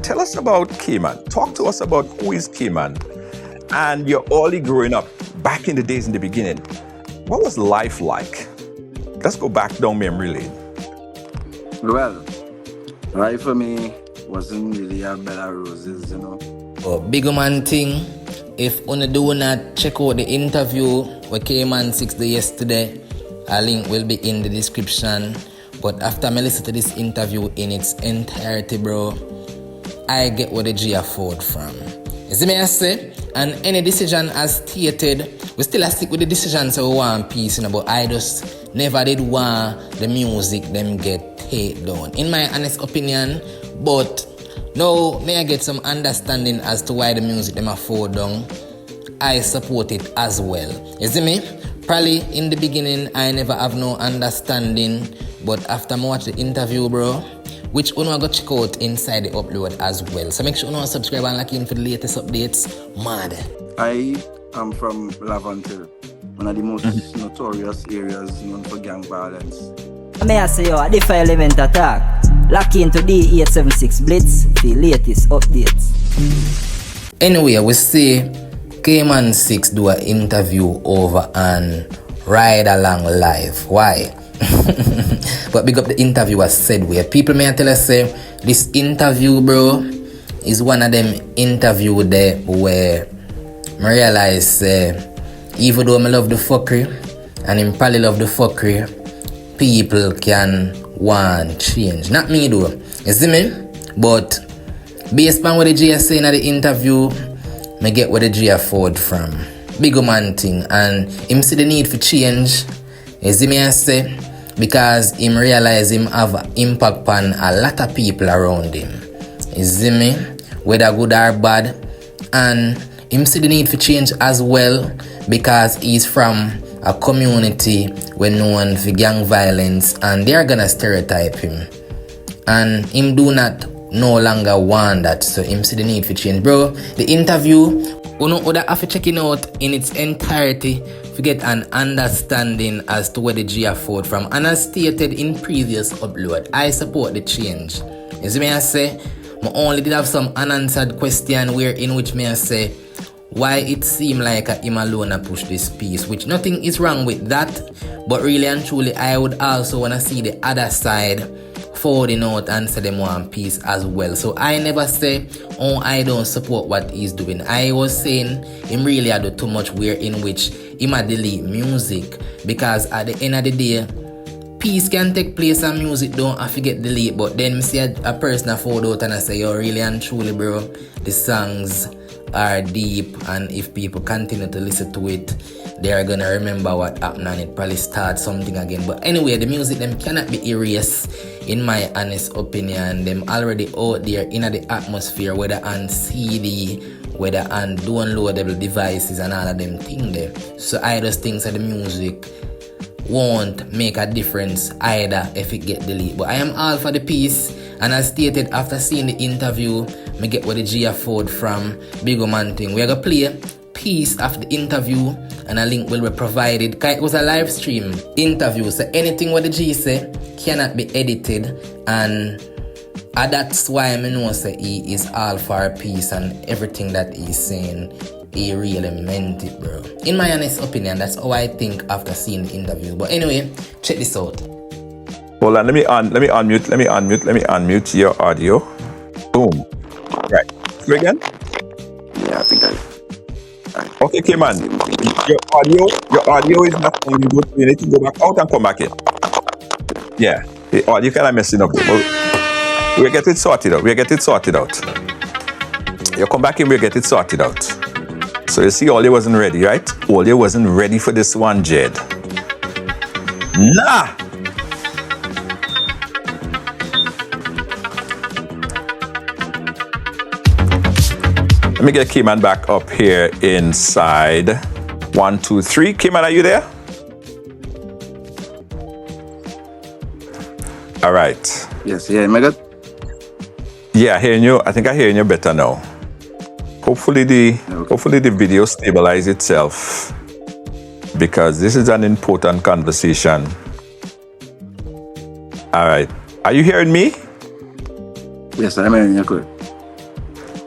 tell us about Kman. Talk to us about who is Kman. And you're only growing up back in the days in the beginning. What was life like? Let's go back down memory lane. Well, life for me wasn't really a bed of roses, you know. Oh, big man thing. If you do not check out the interview with Kman 6 yesterday, a link will be in the description. But after I listen to this interview in its entirety, bro, I get what the G afford from. You see me I say? And any decision as stated, we still stick with the decision so we want peace, you know, but I just never did want the music them get take down. In my honest opinion, but now may I get some understanding as to why the music them afford down. I support it as well. You see me? Probably in the beginning I never have no understanding, but after I watch the interview, bro, which you know go check out inside the upload as well. So make sure you subscribe and lock in for the latest updates. Mad. I am from Lavantil, one of the most notorious areas known for gang violence. May I say, a different element attack. Lock into D876 Blitz, the latest updates. Anyway, we see Kman 6 do an interview over on Ride Along Live. Why? But big up the interview as said where people may tell us say this interview, bro, is one of them interview there where I realize even though I love the fuckery and I probably love the fuckery, people can want change. Not me though, you see me? But based on what the G is saying at the interview, I get what the G afford from. Big man thing, and him see the need for change. You see me I say? Because him realize him have impact on a lot of people around him. You see me? Whether good or bad. And him see the need for change as well because he's from a community where known for gang violence and they're gonna stereotype him. And him do not no longer want that, so him see the need for change. Bro, the interview, you know, other have to check it out in its entirety to get an understanding as to where the G afford from. And as stated in previous upload, I support the change. You see me I say, I only did have some unanswered question where in which me I say, why it seem like him alone push this piece, which nothing is wrong with that, but really and truly I would also want to see the other side forwarding out and say them one piece as well. So I never say, oh, I don't support what he's doing. I was saying him really do too much where in which he might delete music, because at the end of the day, peace can take place and music don't have to get deleted. But then me see a person a forward out and I say, yo, really and truly, bro, the songs are deep, and if people continue to listen to it, they are gonna remember what happened and it probably start something again. But anyway, the music them cannot be erased in my honest opinion. Them already out there in the atmosphere, whether on CD, whether on downloadable devices and all of them things there. So I just think that the music won't make a difference either if it get deleted. But I am all for the peace, and as stated after seeing the interview, me get what the G afford from Big Man thing. We're gonna play piece of the interview and a link will be provided. It was a live stream interview, so anything what the G say cannot be edited, and that's why I know say he is all for peace and everything that he's saying. He really meant it, bro. In my honest opinion, that's how I think after seeing the interview. But anyway, check this out. Hold on, let me unmute your audio. Boom. Right. Do it again? Yeah, I think I. Okay, Kman. Your audio is not sounding good. You need to go back out and come back in. Yeah. The audio kind of messing up. We'll get it sorted out. You come back in, we'll get it sorted out. So you see, Ollie wasn't ready, right? Ollie wasn't ready for this one, Jed. Nah! Let me get Kman back up here inside. 1, 2, 3. Kman, are you there? All right. Yes, yeah, am I good? Yeah, hearing you. I think I'm hearing you better now. Hopefully the video stabilizes itself, because this is an important conversation. All right. Are you hearing me? Yes, I'm hearing you good.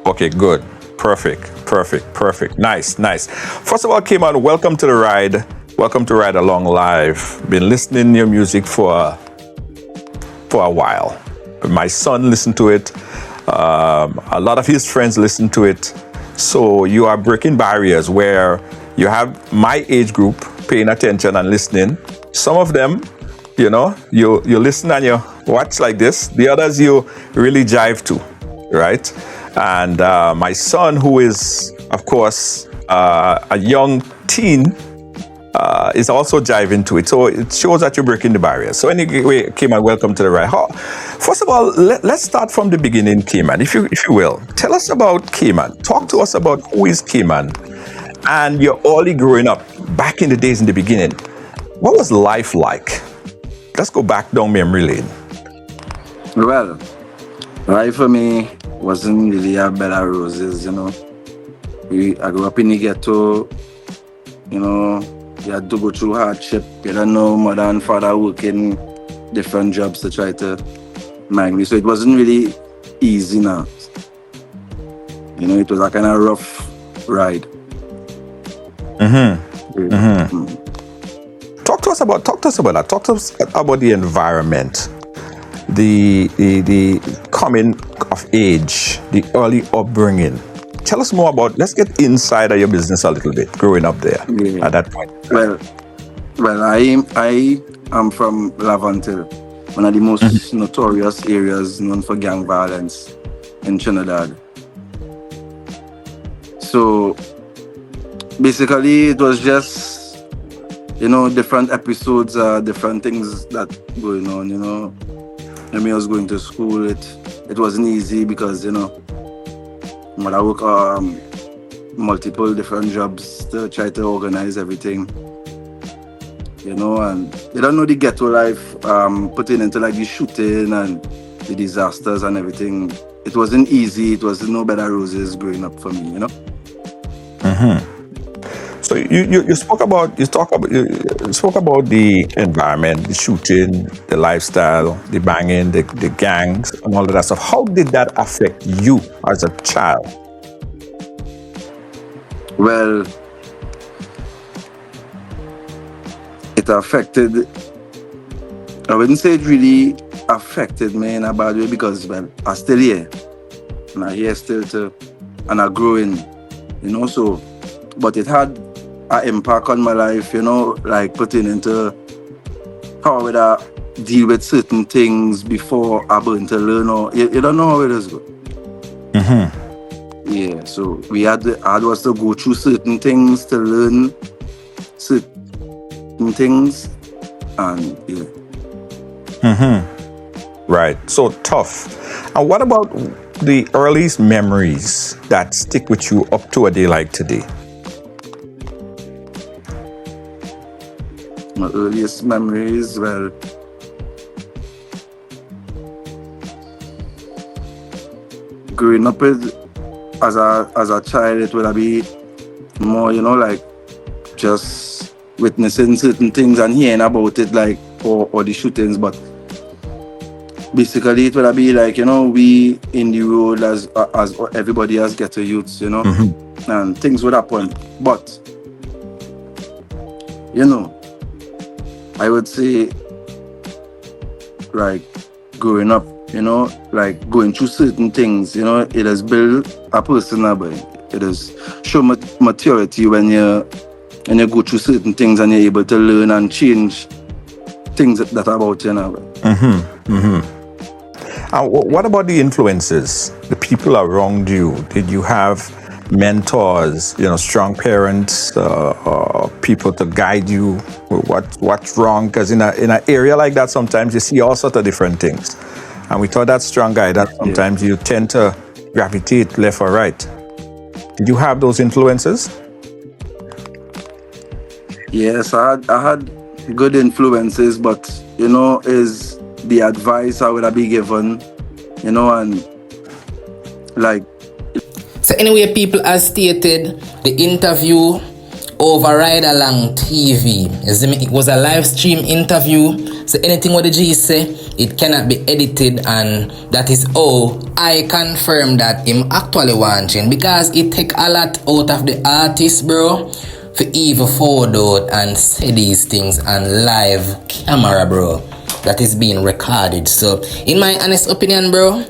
Okay, good. Perfect. Nice. First of all, Kman, welcome to the ride. Welcome to Ride Along Live. Been listening to your music for a while. My son listened to it. A lot of his friends listen to it. So you are breaking barriers where you have my age group paying attention and listening. Some of them, you listen and you watch like this. The others you really jive to, right? And my son, who is, of course, a young teen, is also jiving to it. So it shows that you're breaking the barriers. So anyway, Kman, welcome to the ride. First of all, let's start from the beginning, Kman, if you will. Tell us about Kman. Talk to us about who is Kman and your early growing up back in the days in the beginning. What was life like? Let's go back down memory lane. Well, life for me wasn't really a bed of roses, I grew up in the ghetto, you had to go through hardship. You don't know, mother and father working different jobs to try to mind me. So it wasn't really easy now. It was a kind of rough ride. Talk to us about that. Talk to us about the environment, the coming of age, the early upbringing. Tell us more about. Let's get inside of your business a little bit. Growing up there at that point. Well, I am from Lavantil, one of the most notorious areas known for gang violence in Trinidad. So basically, it was just different episodes, different things that going on. When I was going to school, it wasn't easy because I work multiple different jobs to try to organize everything. And they don't know the ghetto life, putting into like the shooting and the disasters and everything. It wasn't easy. It wasn't no bed of roses growing up for me, So you spoke about the environment, the shooting, the lifestyle, the banging, the gangs, and all of that stuff. How did that affect you as a child? Well, it affected. I wouldn't say it really affected me in a bad way because I'm still here, and I'm here still too, and I'm growing, So, but it had an impact on my life, like putting into how I would deal with certain things before I began to learn. Or you don't know how it is good. Yeah, so I had was to go through certain things to learn certain things, and Right. So tough. And what about the earliest memories that stick with you up to a day like today? My earliest memories, well, growing up as a child, it would be more, like just witnessing certain things and hearing about it, like or the shootings. But basically, it would be like we in the road as everybody else ghetto youths, and things would happen. But I would say, like, growing up, like going through certain things, it has built a personality. It has show maturity when you go through certain things and you're able to learn and change things that are about you now. What about the influences, the people around you? Did you have mentors, strong parents, people to guide you? What's wrong? Because in an area like that, sometimes you see all sorts of different things, and without that strong guidance, sometimes you tend to gravitate left or right. Did you have those influences? Yes, I had good influences, but is the advice I would have been given, and like. So anyway, people, as stated, the interview over Ride Along TV. You see me? It was a live stream interview. So anything what the G say, it cannot be edited, and that is how I confirm that him actually watching, because it take a lot out of the artist, bro, for even forward out and say these things on live camera, bro, that is being recorded. So in my honest opinion, bro,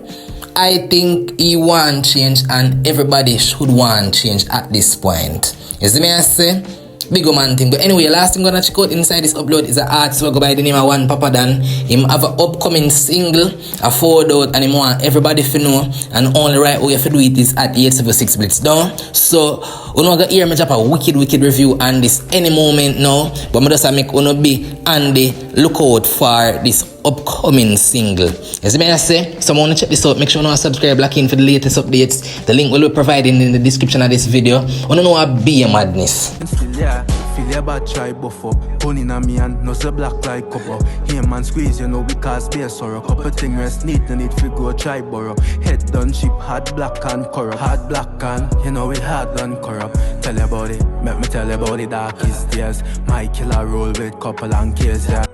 I think he want change, and everybody should want change at this point. You see me I say? Big man thing. But anyway, last thing I'm gonna check out inside this upload is an artist who go by the name of One Papa Dan. Him have an upcoming single, a forward out, and him want everybody to know. And only right way to do it is at 876 Blitz down. So we not gonna hear me drop a wicked review on this any moment now. But I just make uno be on the lookout for this upcoming single. As I say, so I want to check this out. Make sure you subscribe, lock in for the latest updates. The link will be provided in the description of this video. I don't know what be a madness. Yeah, feel your bad try buffer. Pony na me and no so black like copper. Here man squeeze, you know, because beer sorrow. Couple thing rest neat, no need to go try borrow. Head done cheap, hard black and corrupt. Hard black and, you know, we hard and corrupt. Tell you about it, make me tell you about the darkest days. My killer roll with couple and case, yeah.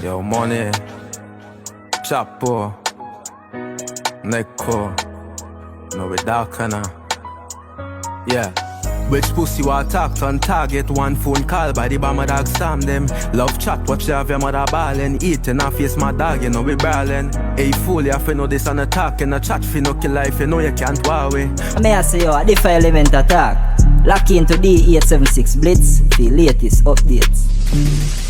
Yo, money, chapo, neko, no we dark now. Yeah. Which pussy will attack on target? One phone call by the bomber dog slam them. Love chat, watch you have your mother ballin'. Eating and face my dog, you know we brawling. Hey fool, you have to know this on attack. And a chat fi no kill life, you know you can't worry. May I say yo, a different element attack. Lock into D876 Blitz, the latest updates.